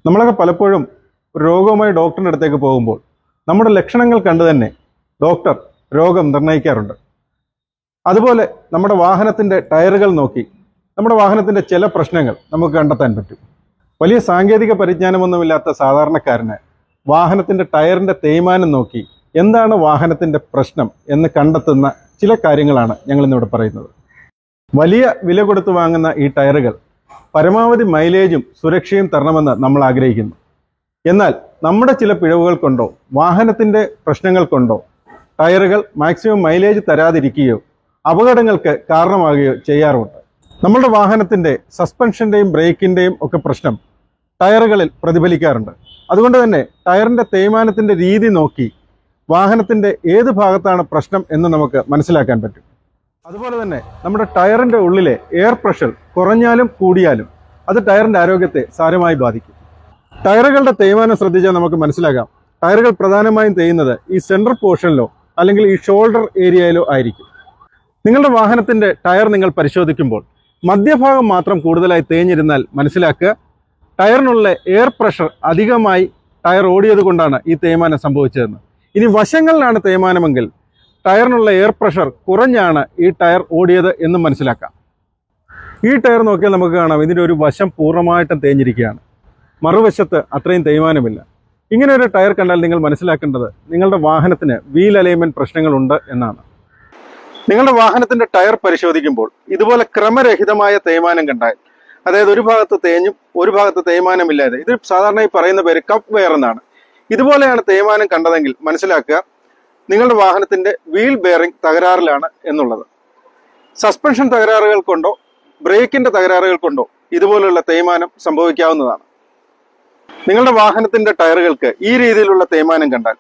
നമ്മളൊക്കെ പലപ്പോഴും രോഗവുമായി ഡോക്ടറിൻ്റെ അടുത്തേക്ക് പോകുമ്പോൾ നമ്മുടെ ലക്ഷണങ്ങൾ കണ്ടു തന്നെ ഡോക്ടർ രോഗം നിർണ്ണയിക്കാറുണ്ട്. അതുപോലെ നമ്മുടെ വാഹനത്തിൻ്റെ ടയറുകൾ നോക്കി നമ്മുടെ വാഹനത്തിൻ്റെ ചില പ്രശ്നങ്ങൾ നമുക്ക് കണ്ടെത്താൻ പറ്റും. വലിയ സാങ്കേതിക പരിജ്ഞാനമൊന്നുമില്ലാത്ത സാധാരണക്കാരന് വാഹനത്തിൻ്റെ ടയറിൻ്റെ തേയ്മാനം നോക്കി എന്താണ് വാഹനത്തിൻ്റെ പ്രശ്നം എന്ന് കണ്ടെത്തുന്ന ചില കാര്യങ്ങളാണ് ഞങ്ങളിന്നിവിടെ പറയുന്നത്. വലിയ വില കൊടുത്ത് വാങ്ങുന്ന ഈ ടയറുകൾ പരമാവധി മൈലേജും സുരക്ഷയും തരണമെന്ന് നമ്മൾ ആഗ്രഹിക്കുന്നു. എന്നാൽ നമ്മുടെ ചില പിഴവുകൾ കൊണ്ടോ വാഹനത്തിൻ്റെ പ്രശ്നങ്ങൾ കൊണ്ടോ ടയറുകൾ മാക്സിമം മൈലേജ് തരാതിരിക്കുകയോ അപകടങ്ങൾക്ക് കാരണമാകുകയോ ചെയ്യാറുണ്ട്. നമ്മുടെ വാഹനത്തിൻ്റെ സസ്പെൻഷൻ്റെയും ബ്രേക്കിൻ്റെയും ഒക്കെ പ്രശ്നം ടയറുകളിൽ പ്രതിഫലിക്കാറുണ്ട്. അതുകൊണ്ട് തന്നെ ടയറിൻ്റെ തേയ്മാനത്തിൻ്റെ രീതി നോക്കി വാഹനത്തിൻ്റെ ഏത് ഭാഗത്താണ് പ്രശ്നം എന്ന് നമുക്ക് മനസ്സിലാക്കാൻ പറ്റും. അതുപോലെ തന്നെ നമ്മുടെ ടയറിൻ്റെ ഉള്ളിലെ എയർ പ്രഷർ കുറഞ്ഞാലും കൂടിയാലും അത് ടയറിൻ്റെ ആരോഗ്യത്തെ സാരമായി ബാധിക്കും. ടയറുകളുടെ തേയ്മാനം ശ്രദ്ധിച്ചാൽ നമുക്ക് മനസ്സിലാക്കാം, ടയറുകൾ പ്രധാനമായും തേയുന്നത് ഈ സെൻട്രൽ പോർഷനിലോ അല്ലെങ്കിൽ ഈ ഷോൾഡർ ഏരിയയിലോ ആയിരിക്കും. നിങ്ങളുടെ വാഹനത്തിൻ്റെ ടയർ നിങ്ങൾ പരിശോധിക്കുമ്പോൾ മധ്യഭാഗം മാത്രം കൂടുതലായി തേഞ്ഞിരുന്നാൽ മനസ്സിലാക്കുക ടയറിനുള്ള എയർ പ്രഷർ അധികമായി ടയർ ഓടിയത് കൊണ്ടാണ് ഈ തേയ്മാനം സംഭവിച്ചതെന്ന്. ഇനി വശങ്ങളിലാണ് തേയ്മാനമെങ്കിൽ ടയറിനുള്ള എയർ പ്രഷർ കുറഞ്ഞാണ് ഈ ടയർ ഓടിയത് എന്നും മനസ്സിലാക്കാം. ഈ ടയർ നോക്കിയാൽ നമുക്ക് കാണാം ഇതിൻ്റെ ഒരു വശം പൂർണ്ണമായിട്ടും തേഞ്ഞിരിക്കുകയാണ്, മറുവശത്ത് അത്രയും തേയ്മാനമില്ല. ഇങ്ങനെ ഒരു ടയർ കണ്ടാൽ നിങ്ങൾ മനസ്സിലാക്കേണ്ടത് നിങ്ങളുടെ വാഹനത്തിന് വീൽ അലൈൻമെൻറ്റ് പ്രശ്നങ്ങളുണ്ട് എന്നാണ്. നിങ്ങളുടെ വാഹനത്തിൻ്റെ ടയർ പരിശോധിക്കുമ്പോൾ ഇതുപോലെ ക്രമരഹിതമായ തേയ്മാനം കണ്ടാൽ, അതായത് ഒരു ഭാഗത്ത് തേഞ്ഞും ഒരു ഭാഗത്ത് തേയ്മാനമില്ലാതെ, ഇത് സാധാരണയായി പറയുന്ന പേര് കപ്പ് വെയർ എന്നാണ്. ഇതുപോലെയാണ് തേയ്മാനം കണ്ടതെങ്കിൽ മനസ്സിലാക്കുക നിങ്ങളുടെ വാഹനത്തിൻ്റെ വീൽ ബെയറിംഗ് തകരാറിലാണ് എന്നുള്ളത്. സസ്പെൻഷൻ തകരാറുകൾ കൊണ്ടോ ബ്രേക്കിൻ്റെ തകരാറുകൾ കൊണ്ടോ ഇതുപോലുള്ള തേയ്മാനം സംഭവിക്കാവുന്നതാണ്. നിങ്ങളുടെ വാഹനത്തിൻ്റെ ടയറുകൾക്ക് ഈ രീതിയിലുള്ള തേയ്മാനം കണ്ടാൽ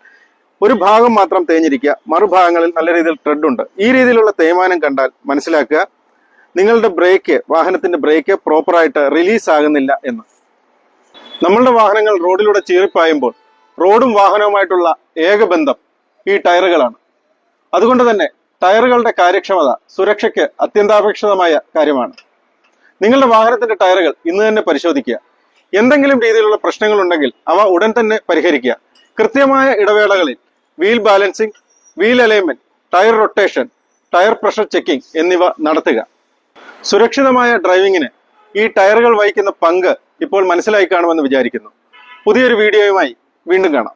ഒരു ഭാഗം മാത്രം തേഞ്ഞിരിക്കുക, മറുഭാഗങ്ങളിൽ നല്ല രീതിയിൽ ട്രെഡ് ഉണ്ട്, ഈ രീതിയിലുള്ള തേയ്മാനം കണ്ടാൽ മനസ്സിലാക്കുക നിങ്ങളുടെ വാഹനത്തിൻ്റെ ബ്രേക്ക് പ്രോപ്പറായിട്ട് റിലീസ് ആകുന്നില്ല എന്ന്. നമ്മളുടെ വാഹനങ്ങൾ റോഡിലൂടെ ചീറിപ്പായുമ്പോൾ റോഡും വാഹനവുമായിട്ടുള്ള ഏക ബന്ധം ഈ ടയറുകളാണ്. അതുകൊണ്ട് തന്നെ ടയറുകളുടെ കാര്യക്ഷമത സുരക്ഷയ്ക്ക് അത്യന്താപേക്ഷിതമായ കാര്യമാണ്. നിങ്ങളുടെ വാഹനത്തിന്റെ ടയറുകൾ ഇന്ന് തന്നെ പരിശോധിക്കുക. എന്തെങ്കിലും രീതിയിലുള്ള പ്രശ്നങ്ങളുണ്ടെങ്കിൽ അവ ഉടൻ തന്നെ പരിഹരിക്കുക. കൃത്യമായ ഇടവേളകളിൽ wheel balancing, wheel alignment, tyre rotation, tyre pressure checking എന്നിവ നടത്തുക. സുരക്ഷിതമായ ഡ്രൈവിങ്ങിന് ഈ ടയറുകൾ വഹിക്കുന്ന പങ്ക് ഇപ്പോൾ മനസ്സിലായി കാണുമെന്ന് വിചാരിക്കുന്നു. പുതിയൊരു വീഡിയോയുമായി വീണ്ടും കാണാം.